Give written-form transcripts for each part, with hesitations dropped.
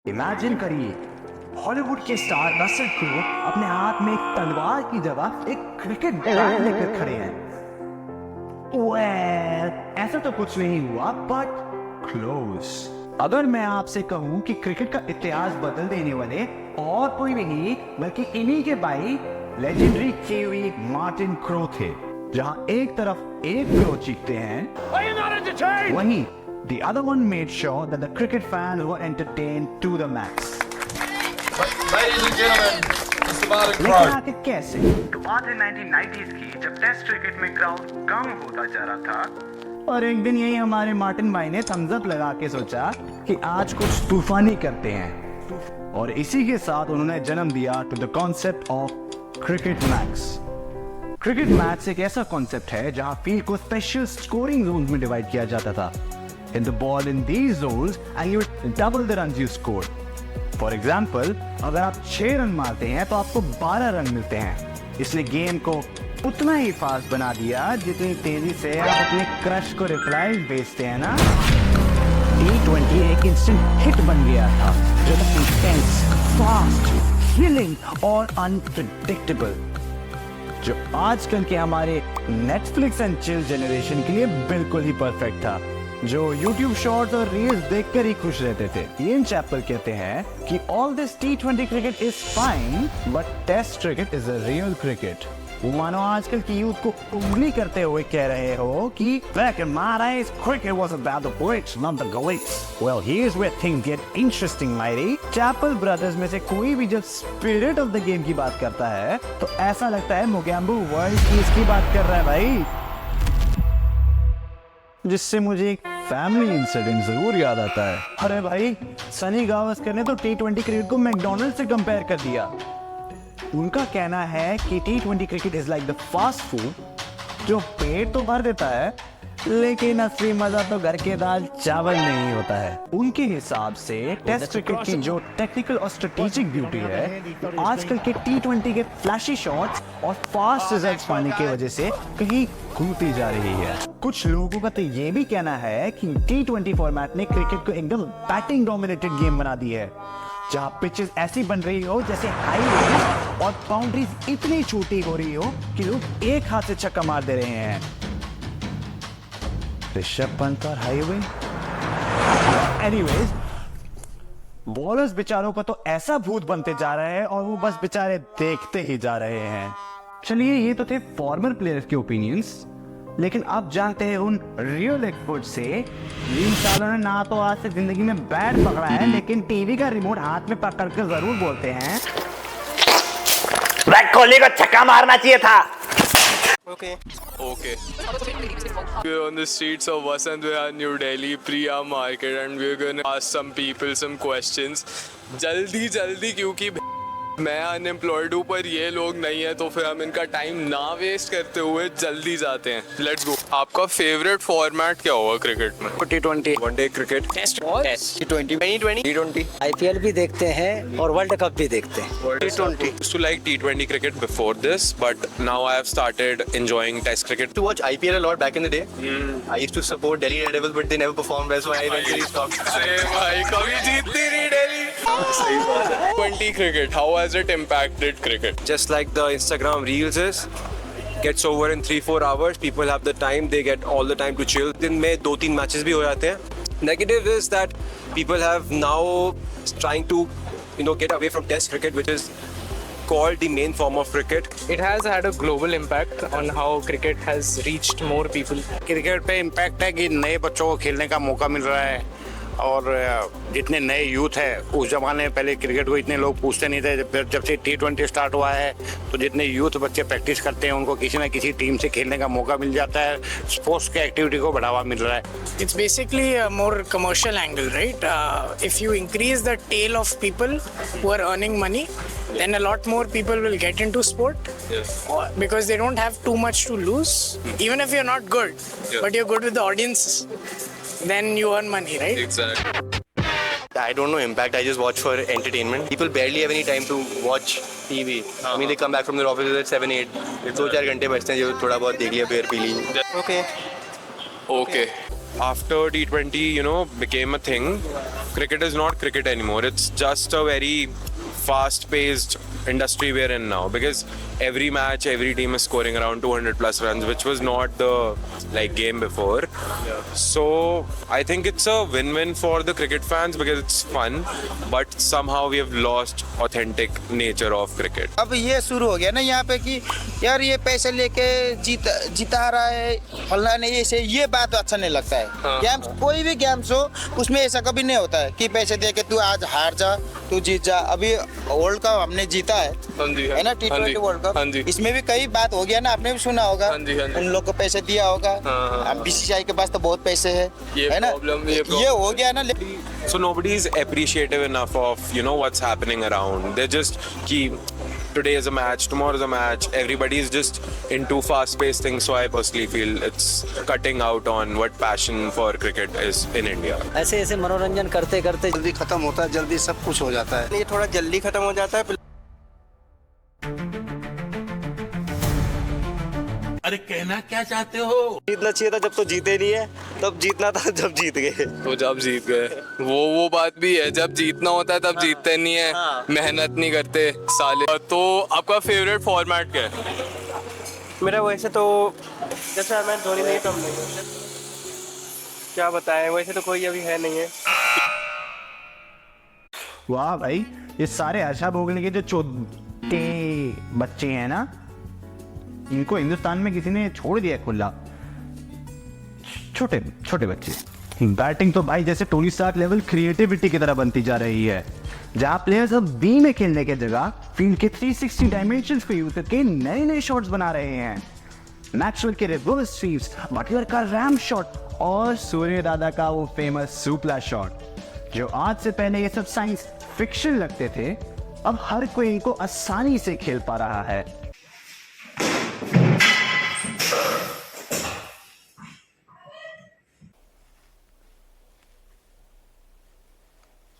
Imagine करिए, Hollywood के star Russell Crowe अपने हाथ में एक तलवार की जगह एक क्रिकेट बैट लेकर खड़े हैं। Well, ऐसा तो कुछ नहीं हुआ, बट क्लोज। अगर मैं आपसे कहूं कि क्रिकेट का इतिहास बदल देने वाले और कोई नहीं बल्कि इन्हीं के भाई लेजेंडरी किवी मार्टिन क्रो थे, जहां एक तरफ एक क्रो चीखते हैं, वहीं the other one made sure that the cricket fans were entertained to the max. Ladies and gentlemen, Mr. Martin लेकिन Crowe. आखिर कैसे? तो बात है 1990s की, जब टेस्ट क्रिकेट में क्राउड कम होता जा रहा था और एक दिन यही हमारे मार्टिन भाई ने थम्स अप लगा के सोचा कि आज कुछ तूफानी करते हैं, और इसी के साथ उन्होंने जन्म दिया to the concept of cricket max. Cricket max एक ऐसा कॉन्सेप्ट है जहां फील्ड को स्पेशल स्कोरिंग जोन्स में डिवाइड किया जाता था। Hit the ball in these zones and you would double the runs you scored. For example, अगर आप 6 रन मारते हैं तो आपको 12 रन मिलते हैं। इसने गेम को उतना ही फास्ट बना दिया जितनी तेजी से आप अपने क्रश को रिप्लाई भेजते हैं ना। T20 एक इंस्टेंट हिट बन गया था, जो इंटेंस, फास्ट, थ्रिलिंग और अनप्रेडिक्टेबल, जो आजकल के हमारे नेटफ्लिक्स एंड चिल जनरेशन के लिए बिल्कुल ही परफेक्ट था, जो YouTube शॉर्ट्स और रील्स देखकर ही खुश रहते थे। इयन चैपल कहते हैं कि all this T20 cricket is fine but test cricket is a real cricket. मानो आजकल की यूथ को उंगली करते हुए कह रहे हो कि back in my days cricket was about the glitz, not the glitz. Well, here's where things get interesting, matey. Chappell brothers में से कोई भी जब स्पिरिट ऑफ द गेम की बात करता है तो ऐसा लगता है मोगैम्बो वर्ल्ड पीस की बात कर रहा है भाई, जिससे मुझे एक फैमिली इंसिडेंट जरूर याद आता है। अरे भाई, सनी गावस्कर ने तो T20 क्रिकेट को मैकडॉनल्ड से कंपेयर कर दिया। उनका कहना है कि T20 cricket is like the fast food जो पेट तो भर देता है लेकिन असली मजा तो घर के दाल चावल नहीं होता है। उनके हिसाब से टेस्ट क्रिकेट की जो टेक्निकल और स्ट्रेटेजिक ब्यूटी है आजकल के T20 के फ्लैशी शॉट्स और फास्ट रिजल्ट्स पाने की वजह से कहीं घूमती जा रही है। कुछ लोगों का तो ये भी कहना है कि T20 फॉर्मेट ने क्रिकेट को एकदम बैटिंग डोमिनेटेड गेम बना दी है, जहां पिचेस ऐसी बन रही हो जैसे हाईवे और बाउंड्रीज इतनी छोटी हो रही हो कि लोग एक हाथ से छक्का मार दे रहे हैं। ऋषभ पंत और हाईवे। एनीवेज, बॉलर्स बेचारों का तो ऐसा भूत बनते जा रहा है और वो बस बेचारे देखते ही जा रहे हैं। चलिए, ये तो थे फॉर्मर प्लेयर्स के ओपिनियंस, लेकिन अब जानते हैं उन रियल एक्सपर्ट से जिन सालों ने ना तो आज से जिंदगी में बैट पकड़ा है लेकिन टीवी का रिमोट हाथ में पकड़ कर जरूर बोलते हैं, विराट कोहली को छक्का मारना चाहिए था। Okay. We're on the streets of Vasant Vihar, New Delhi, Priya Market, and we're gonna ask some people some questions. जल्दी क्योंकि मैं अनएम्प्लॉयड हूँ पर ये लोग नहीं है, तो फिर हम इनका टाइम ना वेस्ट करते हुए जल्दी जाते हैं। Let's go. आपका फेवरेट फॉर्मेट क्या होगा क्रिकेट में? T20, one day cricket, test, T20, T20, IPL भी देखते हैं और वर्ल्ड कप भी देखते हैं। T20. Used to like T20 cricket before this, but now I have started enjoying Test cricket. To watch IPL a lot back in the day. I used to support Delhi Daredevils, but they never performed well, so I eventually stopped. Same भाई, कभी जीतती नहीं Delhi. 20 cricket, how has it impacted cricket? Just like the Instagram reels is, gets over in 3-4 hours. People have the time, they get all the time to chill. दिन में 2-3 matches भी हो जाते हैं. Negative is that people have now trying to, get away from Test cricket, which is called the main form of cricket. It has had a global impact on how cricket has reached more people. Cricket पे impact है कि नए बच्चों को खेलने का मौका मिल रहा है, और जितने नए यूथ है, उस जमाने में पहले क्रिकेट को इतने लोग पूछते नहीं थे। जब से T20 स्टार्ट हुआ है तो जितने यूथ बच्चे प्रैक्टिस करते हैं उनको किसी न किसी टीम से खेलने का मौका मिल जाता है। स्पोर्ट्स के एक्टिविटी को बढ़ावा मिल रहा है। It's basically a more commercial angle, right? If you increase the tail of people who are earning money, then a lot more people will get into sport. Yes. Because they don't have too much to lose. Even if you're not good, but you're good with the audience, then you earn money, right? Exactly. I don't know impact. I just watch for entertainment. People barely have any time to watch TV. I mean, they come back from their offices at 7-8. 2-4 घंटे बचते हैं जो थोड़ा बहुत देख लिया, बेर P Lee. Okay. After T20, became a thing, cricket is not cricket anymore. It's just a very fast-paced industry we're in now, because every match, every team is scoring around 200 plus runs, which was not the game before. So I think it's a win-win for the cricket fans because it's fun, but somehow we have lost authentic nature of cricket. अब ये शुरू हो गया ना यहाँ पे कि यार ये पैसे लेके जिता रहा है फलना नहीं, ऐसे ये बात अच्छा नहीं लगता है। गेम्स कोई भी गेम्स हो उसमें ऐसा कभी नहीं होता है कि पैसे दे के तू आज हार जा तू जीत जा। अभी वर्ल्ड कप हमने जीता है ना, T20 वर्ल्ड कप, इसमें भी कई बात हो गया ना, आपने भी सुना होगा, उन लोग को पैसे दिया होगा। अब BCCI के पास तो बहुत पैसे है ना, ये हो गया ना। So nobody is appreciative enough of what's happening around. They're just keep today is a match, tomorrow is a match. Everybody is just into fast-paced things. So I personally feel it's cutting out on what passion for cricket is in India. ऐसे ऐसे मनोरंजन करते करते जल्दी खत्म होता है, जल्दी सब कुछ हो जाता है। ये थोड़ा जल्दी खत्म हो जाता है। अरे कहना क्या चाहते हो? जीतना चाहिए था जब तो जीते नहीं है, तब जीतना था जब जीत गए। तो जब जीत गए वो बात भी है, जब जीतना होता है तब जीतते नहीं है, मेहनत नहीं करते साले। तो आपका फेवरेट फॉर्मेट क्या है? मेरा वैसे तो जैसे मैं धोनी नहीं तो क्या बताएं, वैसे तो कोई अभी है नहीं है। वाह भाई, ये सारे आशा भोगले के जो छोटे बच्चे हैं ना, इनको हिंदुस्तान में किसी ने छोड़ दिया खुला। छोटे छोटे बच्चे। बैटिंग तो भाई जैसे टोनी स्टार्क लेवल क्रिएटिविटी की तरह बनती जा रही है, जहां प्लेयर्स अब बी में खेलने के जगह फील्ड के 360 डायमेंशंस को यूज करके नए नए शॉट्स बना रहे हैं। मैक्सवेल के रिवर्स स्वीप्स, बटलर का रैम शॉट और सूर्य दादा का वो फेमस सुपला शॉट, जो आज से पहले ये सब साइंस फिक्शन लगते थे, अब हर कोई इनको आसानी से खेल पा रहा है।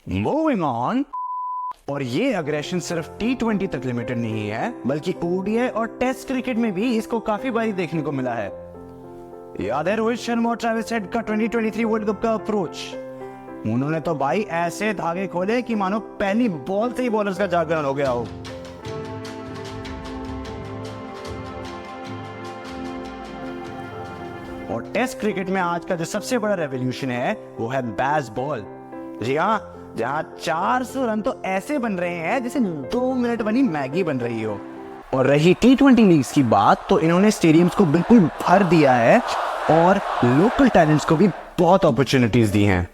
Moving on, और ये अग्रेशन सिर्फ T20 तक लिमिटेड नहीं है, बल्कि ODI और टेस्ट क्रिकेट में भी इसको काफी बारी देखने को मिला है। याद है रोहित शर्मा और ट्रेविस हेड का 2023 वर्ल्ड कप का अप्रोच? उन्होंने तो भाई ऐसे धागे खोले कि मानो पहली बॉल से ही बॉलर्स का जागरण हो गया हो। और टेस्ट क्रिकेट में आज का जो सबसे बड़ा रेवोल्यूशन है वो है बैस बॉल। जी हाँ, जहां 400 रन तो ऐसे बन रहे हैं जैसे 2 मिनट बनी मैगी बन रही हो। और रही T20 लीग्स की बात, तो इन्होंने स्टेडियम्स को बिल्कुल भर दिया है और लोकल टैलेंट्स को भी बहुत अपॉर्चुनिटीज दी हैं।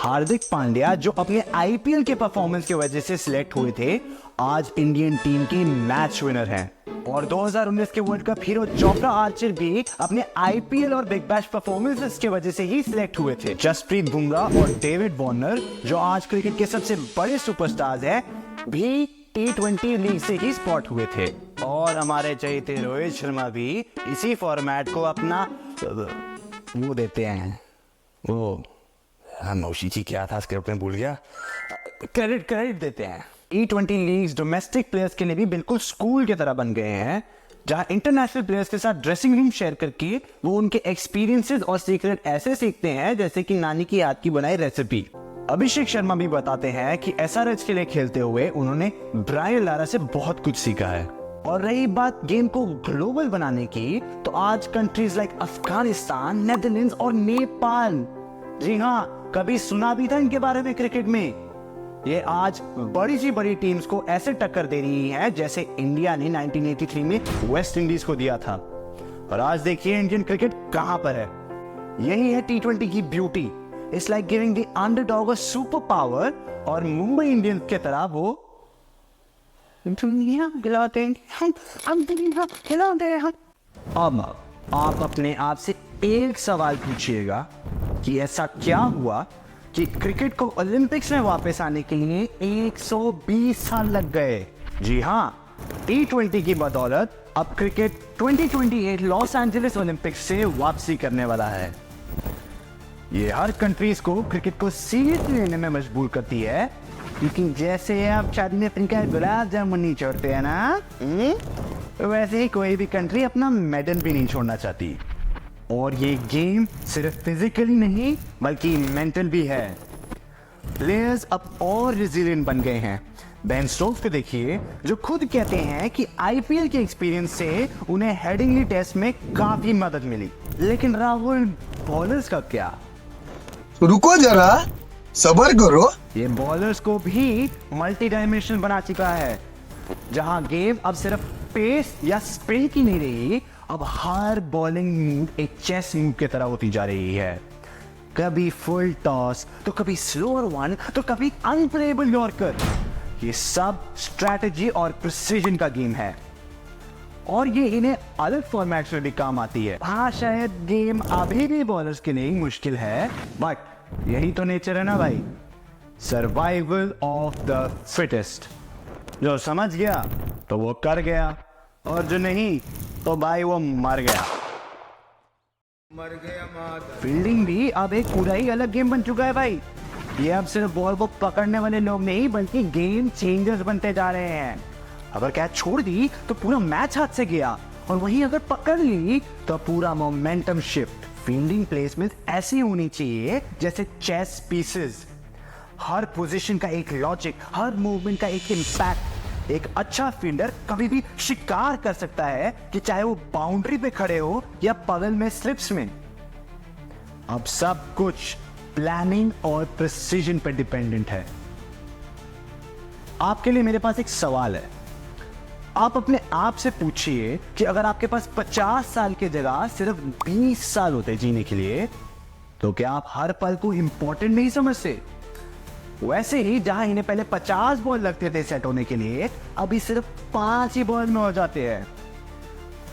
हार्दिक पांड्या जो अपने IPL के परफॉर्मेंस की वजह से सिलेक्ट हुए थे, आज इंडियन टीम के मैच विनर हैं। और 2019 के world cup hero Jofra Archer भी अपने IPL और बिग बैश परफॉर्मेंसेस की वजह से ही सिलेक्ट हुए थे। जसप्रीत बुमराह और डेविड वार्नर जो आज क्रिकेट के सबसे बड़े सुपरस्टार्स हैं, भी T20 लीग से ही स्पॉट हुए थे। और हमारे चहेते रोहित शर्मा भी इसी फॉर्मेट को अपना वो देते हैं, वो मौसी जी क्या था स्क्रिप्ट में भूल गया, क्रेडिट देते हैं। T20 लीग्स डोमेस्टिक प्लेयर्स के लिए भी बिल्कुल स्कूल की तरह बन गए हैं, जहां इंटरनेशनल प्लेयर्स के साथ ड्रेसिंग रूम शेयर करके वो उनके एक्सपीरियंसेस और सीक्रेट ऐसे सीखते हैं जैसे कि नानी की याद की बनाई रेसिपी। अभिषेक शर्मा भी बताते हैं कि SRH के लिए खेलते हुए उन्होंने ब्रायन लारा से बहुत कुछ सीखा है। और रही बात गेम को ग्लोबल बनाने की, तो आज कंट्रीज लाइक अफगानिस्तान, नेदरलैंड्स और नेपाल, जी हाँ, कभी सुना भी था इनके बारे में क्रिकेट में, ये आज बड़ी सी बड़ी टीम्स को ऐसे टक्कर दे रही है जैसे इंडिया ने 1983 में वेस्ट इंडीज को दिया था। और आज देखिए इंडियन क्रिकेट कहां पर है। यही है T20 की beauty. It's like giving the underdog a super power, और मुंबई इंडियंस की तरह वो दुनिया हिलाते हैं, हम दुनिया हिलाते हैं। अब आप अपने आप से एक सवाल पूछिएगा कि ऐसा क्या हुआ कि क्रिकेट को ओलंपिक्स में वापस आने के लिए 120 साल लग गए। जी हाँ, T20 की बदौलत अब क्रिकेट 2028 लॉस एंजलिस ओलंपिक्स से वापसी करने वाला है। ये हर कंट्रीज को क्रिकेट को सीरियसली लेने में मजबूर करती है, क्योंकि जैसे आप शादी में अपनी गुलाब जामुन नहीं छोड़ते हैं ना, वैसे ही कोई भी कंट्री अपना मेडल भी नहीं छोड़ना चाहती। और ये गेम सिर्फ फिजिकली नहीं बल्कि मेंटल भी है। प्लेयर्स अब और रेजिलिएंट बन गए हैं। बेन स्टोक्स को देखिए, जो खुद कहते हैं कि आईपीएल के एक्सपीरियंस से उन्हें हेडिंगली टेस्ट में काफी मदद मिली। लेकिन राहुल, बॉलर्स का क्या? रुको जरा, सब्र करो। ये बॉलर्स को भी मल्टी डायमेंशनल बना चुका है, जहां गेम अब सिर्फ पेस या स्पिन की नहीं रही, अब हर बॉलिंग मूव एक चेस मूव की तरह होती जा रही है। कभी फुल टॉस, तो कभी स्लोअर वन, तो कभी अनप्लेएबल यॉर्कर। ये सब स्ट्रैटेजी और प्रिसीजन का गेम है, और ये इन्हें अलग फॉर्मेट्स में भी काम आती है। हाँ, शायद गेम अभी भी बॉलर्स के लिए मुश्किल है, बट यही तो नेचर है ना भाई, सर्वाइवल ऑफ द फिटेस्ट। जो समझ गया तो वो कर गया, और जो नहीं तो भाई वो मर गया। फील्डिंग भी अब एक पूरा ही अलग गेम बन चुका है भाई। ये अब सिर्फ बॉल को पकड़ने वाले लोग नहीं, बल्कि गेम चेंजर्स बनते जा रहे हैं। अगर कैच छोड़ दी तो पूरा मैच हाथ से गया, और वहीं अगर पकड़ ली तो पूरा मोमेंटम शिफ्ट। फील्डिंग प्लेसमेंट ऐसी होनी चाहिए जैसे चेस पीसेस। हर पोजीशन का एक लॉजिक, हर मूवमेंट का एक इम्पैक्ट। एक अच्छा फील्डर कभी भी शिकार कर सकता है, कि चाहे वो बाउंड्री पे खड़े हो या बगल में स्लिप्स में। अब सब कुछ प्लानिंग और प्रिसीजन पर डिपेंडेंट है। आपके लिए मेरे पास एक सवाल है। आप अपने आप से पूछिए कि अगर आपके पास 50 साल की जगह सिर्फ 20 साल होते जीने के लिए, तो क्या आप हर पल को इंपॉर्टेंट नहीं समझते? वैसे ही जहां इन्हें पहले 50 बॉल लगते थे सेट होने के लिए, अभी सिर्फ 5 ही बॉल में हो जाते हैं।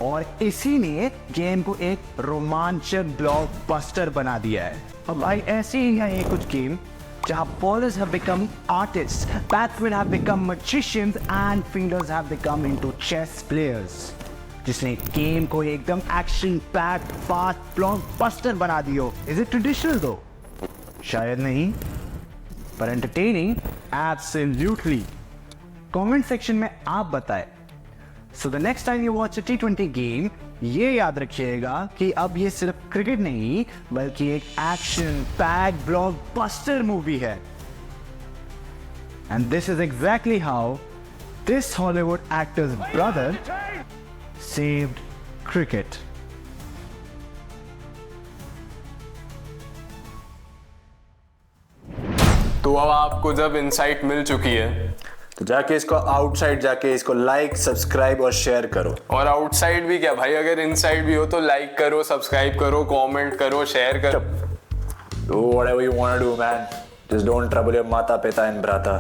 और इसी ने गेम को एक रोमांचक ब्लॉकबस्टर बना दिया है। अब भाई ऐसे ही है ये कुछ गेम जहां bowlers have become artists, batsmen have become magicians and fielders have become into chess players, जिसने गेम को एकदम एक्शन पैक्ड फास्ट ब्लॉकबस्टर बना दियो। इज इट ट्रेडिशनल दो? शायद नहीं, पर एंटरटेनिंग एब्सोल्युटली। कमेंट सेक्शन में आप बताएं। So the next time you watch a T20 game, ये याद रखिएगा कि अब ये सिर्फ क्रिकेट नहीं, बल्कि एक एक्शन पैक्ड ब्लॉकबस्टर मूवी है। And this is exactly how this Hollywood actors brother saved cricket. तो अब आपको जब इंसाइट मिल चुकी है, तो जाके इसको आउटसाइड जाके इसको लाइक, सब्सक्राइब और शेयर करो। और आउटसाइड भी क्या भाई, अगर इनसाइड भी हो तो लाइक करो, सब्सक्राइब करो, कमेंट करो, शेयर करो। Do whatever you want to do, man. Just don't trouble your mata, pita and brata.